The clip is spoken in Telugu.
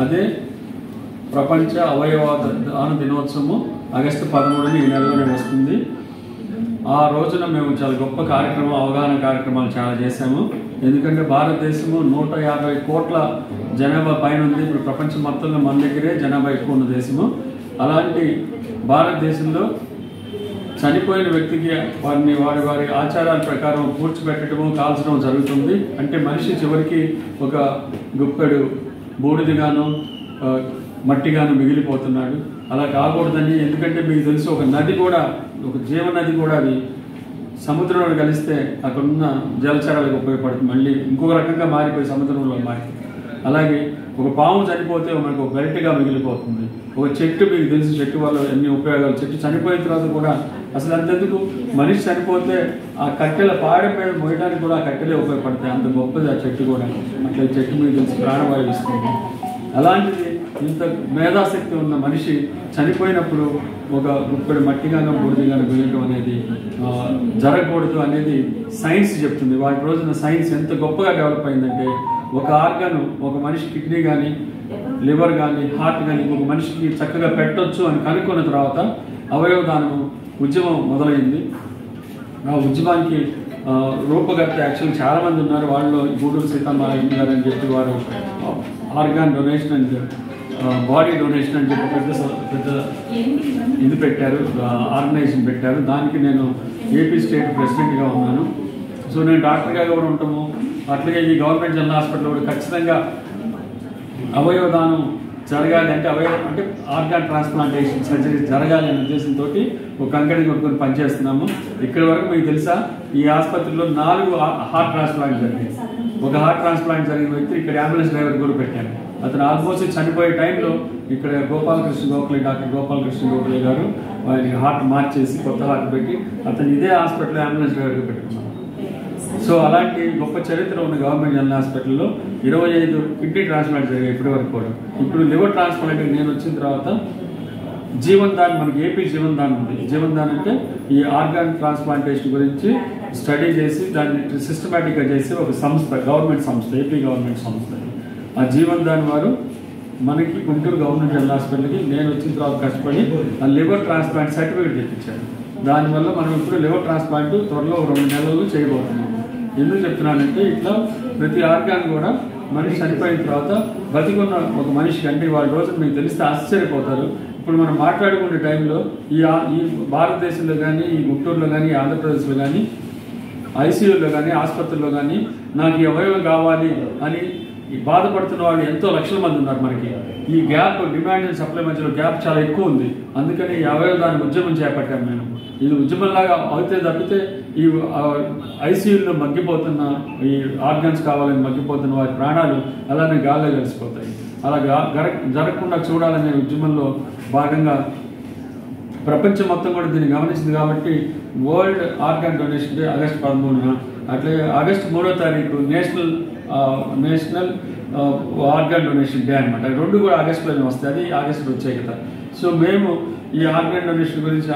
అదే ప్రపంచ అవయవ దాన దినోత్సవం ఆగస్టు 13 ఈ నెలలోనే వస్తుంది. ఆ రోజున మేము చాలా గొప్ప అవగాహన కార్యక్రమాలు చాలా చేశాము. ఎందుకంటే భారతదేశము 150 కోట్ల జనాభా పైన ఉంది. ఇప్పుడు ప్రపంచం మొత్తంలో మన దగ్గరే జనాభా ఎక్కువ ఉన్న దేశము. అలాంటి భారతదేశంలో చనిపోయిన వ్యక్తికి వారి ఆచారాల ప్రకారం పూడ్చిపెట్టడము, కాల్చడం జరుగుతుంది. అంటే మనిషి చివరికి ఒక గుప్పెడు బూడిదిగాను మట్టిగాను మిగిలిపోతున్నాడు. అలా కాకూడదని, ఎందుకంటే మీకు తెలుసు ఒక నది కూడా, ఒక జీవనది కూడా అది సముద్రంలో కలిస్తే అక్కడున్న జలచరాలకు ఉపయోగపడుతుంది. మళ్ళీ ఇంకొక రకంగా మారిపోయి సముద్రంలో మారి. అలాగే ఒక పాము చనిపోతే మనకు ఒక బెల్ట్గా మిగిలిపోతుంది. ఒక చెట్టు మీకు తెలుసు, చెట్టు వల్ల ఎన్ని ఉపయోగాలు. చెట్టు చనిపోయిన తర్వాత కూడా అసలు అంతెందుకు, మనిషి చనిపోతే ఆ కట్టెల పాడె మీద మోయడానికి కూడా ఆ కట్టెలే ఉపయోగపడతాయి. అంత గొప్పది ఆ చెట్టు కూడా. అట్లా చెట్టు మీకు తెలుసు ప్రాణవాయువు ఇస్తుంది. అలాంటిది ఇంత మేధాశక్తి ఉన్న మనిషి చనిపోయినప్పుడు ఒక గుప్పెడు మట్టిగానో బూడిదిగానో మిగలటం అనేది జరగకూడదు అనేది సైన్స్ చెప్తుంది. వాటి రోజున సైన్స్ ఎంత గొప్పగా డెవలప్ అయిందంటే, ఒక ఆర్గాను, ఒక మనిషి కిడ్నీ కానీ, లివర్ కానీ, హార్ట్ కానీ ఇంకొక మనిషికి చక్కగా పెట్టొచ్చు అని కనుక్కున్న తర్వాత అవయవ దానము ఉద్యమం మొదలైంది. ఆ ఉద్యమానికి రూపకర్త యాక్చువల్ చాలామంది ఉన్నారు. వాళ్ళు గూడూరు సీతారామరాజు గారు అని చెప్పి వారు organ donation and body donation అని చెప్పి పెద్ద ఇది పెట్టారు, ఆర్గనైజేషన్ పెట్టారు. దానికి నేను ఏపీ స్టేట్ ప్రెసిడెంట్గా ఉన్నాను. సో నేను డాక్టర్గా కూడా ఉంటాము. అట్లాగే ఈ గవర్నమెంట్ జనరల్ హాస్పిటల్ కూడా ఖచ్చితంగా అవయవ దానం జరగాలి అంటే, అంటే ఆర్గాన్ ట్రాన్స్ప్లాంటేషన్ సర్జరీ జరగాలి అనే ఉద్దేశంతో ఒక కంకణి కొట్టుకొని పనిచేస్తున్నాము. ఇక్కడి వరకు మీకు తెలుసా, ఈ ఆసుపత్రిలో 4 హార్ట్ ట్రాన్స్ప్లాంట్ జరిగాయి. ఒక హార్ట్ ట్రాన్స్ప్లాంట్ జరిగిన వ్యక్తి ఇక్కడ అంబులెన్స్ డ్రైవర్ కూడా పెట్టాను. అతను ఆల్మోస్ట్ చనిపోయే టైంలో ఇక్కడ డాక్టర్ గోపాలకృష్ణ గోఖలే గారు ఆయనకి హార్ట్ మార్చేసి కొత్త హార్ట్ పెట్టి అతను ఇదే హాస్పిటల్లో అంబులెన్స్ డ్రైవర్గా పెట్టుకున్నాను. సో అలాంటి గొప్ప చరిత్ర ఉన్న గవర్నమెంట్ జనరల్ హాస్పిటల్లో 25 కిడ్నీ ట్రాన్స్ప్లాంట్ జరిగాయి ఇప్పటి వరకు కూడా. ఇప్పుడు లివర్ ట్రాన్స్ప్లాంట్ నేను వచ్చిన తర్వాత జీవన్ దాన్, మనకి ఏపీ జీవన్ దాన్ ఉంది. జీవన్ దాన్ అంటే ఈ ఆర్గాన్ ట్రాన్స్ప్లాంటేషన్ గురించి స్టడీ చేసి దాన్ని సిస్టమేటిక్గా చేసి ఒక సంస్థ, గవర్నమెంట్ సంస్థ, ఏపీ గవర్నమెంట్ సంస్థ. ఆ జీవన్ దాన్ వారు మనకి గుంటూరు గవర్నమెంట్ జనరల్ హాస్పిటల్కి నేను వచ్చిన తర్వాత కష్టపడి ఆ లివర్ ట్రాన్స్ప్లాంట్ సర్టిఫికేట్ తెప్పించారు. దానివల్ల మనం ఇప్పుడు లివర్ ట్రాన్స్ప్లాంట్ త్వరలో 2 నెలల్లో చేయబోతున్నాం. ఎందుకు చెప్తున్నానంటే, ఇట్లా ప్రతి ఆర్గాన్ కూడా మనిషి చనిపోయిన తర్వాత బతికున్న ఒక మనిషికి, అంటే వాళ్ళ రోజున మీకు తెలిస్తే ఆశ్చర్యపోతారు. ఇప్పుడు మనం మాట్లాడుకునే టైంలో ఈ భారతదేశంలో కానీ, ఈ గుంటూరులో కానీ, ఆంధ్రప్రదేశ్లో కానీ, ఐసీయూలో కానీ, ఆసుపత్రుల్లో కానీ నాకు ఈ అవయవం కావాలి అని బాధపడుతున్న వాళ్ళు ఎంతో లక్షల మంది ఉన్నారు. మనకి ఈ గ్యాప్, డిమాండ్ అండ్ సప్లై మధ్యలో గ్యాప్ చాలా ఎక్కువ ఉంది. అందుకని ఈ అవయవాన్ని ఉద్యమం చేపట్టాము మేము. ఇది ఉద్యమంలాగా అయితే తప్పితే ఈ ఐసీయూలో మగ్గిపోతున్న ఈ ఆర్గన్స్ కావాలని మగ్గిపోతున్న వారి ప్రాణాలు అలానే గాల్లో కలిసిపోతాయి. అలా జరగకుండా చూడాలనే ఉద్యమంలో భాగంగా ప్రపంచం మొత్తం కూడా దీన్ని గమనించింది. కాబట్టి world organ donation day August 13న, అట్లాగే ఆగస్టు 3వ తారీఖు నేషనల్ ఆర్గాన్ డొనేషన్ డే అనమాట. 2 కూడా ఆగస్టులోనే వస్తాయి. అది ఆగస్టు ప్రత్యేకత. సో మేము ఈ ఆర్గాన్ డొనేషన్ గురించి